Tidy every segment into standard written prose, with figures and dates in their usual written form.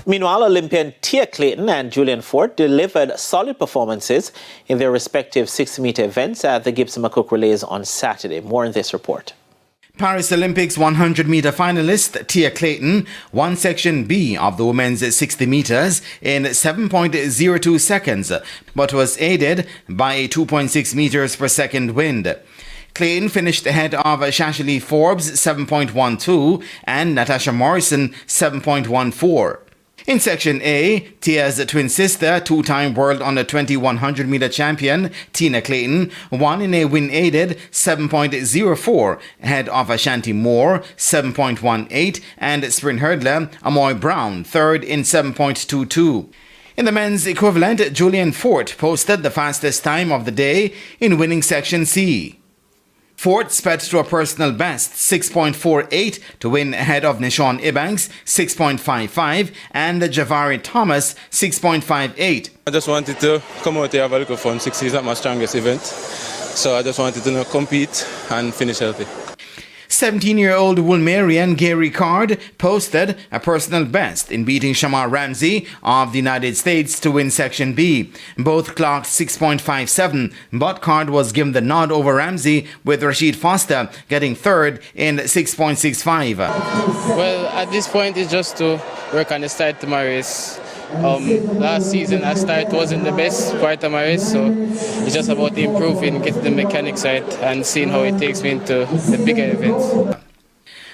Meanwhile, Olympian Clayton and Julian Forte delivered solid performances in their respective 60-meter events at the Gibson McCook relays on Saturday. More in this report. Paris Olympics 100-meter finalist Tia Clayton won Section B of the women's 60 meters in 7.02 seconds, but was aided by a 2.6 meters per second wind. Clayton finished ahead of Shashali Forbes 7.12 and Natasha Morrison 7.14. In Section A, Tia's twin sister, two-time world under 100-meter champion Tina Clayton won in a wind-aided 7.04 ahead of Ashanti Moore 7.18 and sprint hurdler Amoy Brown third in 7.22. In the men's equivalent, Julian Forte posted the fastest time of the day in winning Section C. Forte sped to a personal best 6.48 to win ahead of Nishon Ebanks 6.55 and Javari Thomas 6.58. I just wanted to come out here have a little fun. 60 is not my strongest event, so I just wanted to compete and finish healthy. 17-year-old Woolmerian Gary Card posted a personal best in beating Shamar Ramsey of the United States to win Section B. Both clocked 6.57, but Card was given the nod over Ramsey, with Rashid Foster getting third in 6.65. Well, at this point, it's just to work on the start to my race. Last season, our start wasn't the best part of my race, so it's just about improving, getting the mechanics right, and seeing how it takes me into the bigger events.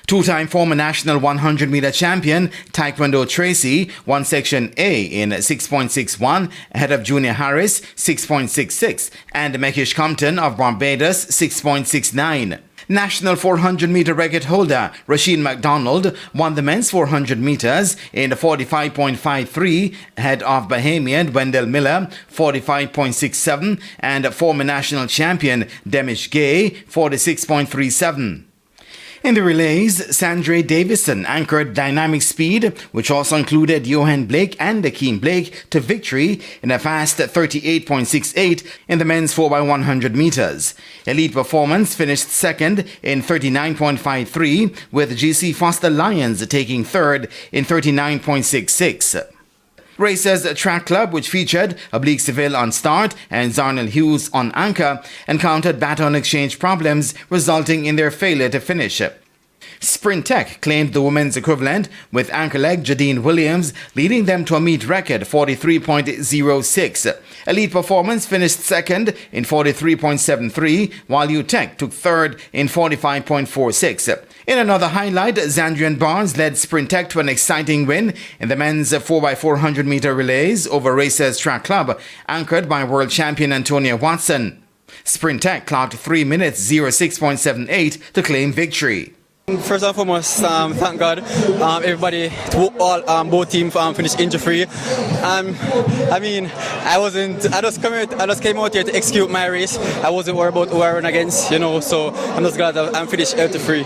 Two-time former national 100-meter champion Taekwondo Tracy won Section A in 6.61 ahead of Junior Harris 6.66 and Mekish Compton of Barbados 6.69. National 400-meter record holder Rashid McDonald won the men's 400 meters in 45.53 ahead of Bahamian Wendell Miller 45.67 and former national champion Demish Gay 46.37. In the relays, Sandra Davison anchored dynamic speed, which also included Johan Blake and Akeem Blake, to victory in a fast 38.68 in the men's 4x100 meters. Elite Performance finished second in 39.53, with GC Foster Lyons taking third in 39.66. Racers Track Club, which featured Oblique Seville on start and Zarnell Hughes on anchor, encountered baton exchange problems, resulting in their failure to finish. Sprint Tech claimed the women's equivalent, with anchor leg Jadine Williams leading them to a meet record 43.06. Elite Performance finished second in 43.73, while UTech took third in 45.46. In another highlight, Zandrian Barnes led Sprint Tech to an exciting win in the men's 4x400 meter relays over Racers Track Club, anchored by world champion Antonia Watson. Sprint Tech clocked 3 minutes 06.78 to claim victory. First and foremost, thank God, everybody, both teams finished injury-free. I just came out here to execute my race. I wasn't worried about who I run against, so I'm just glad that I'm finished healthy-free.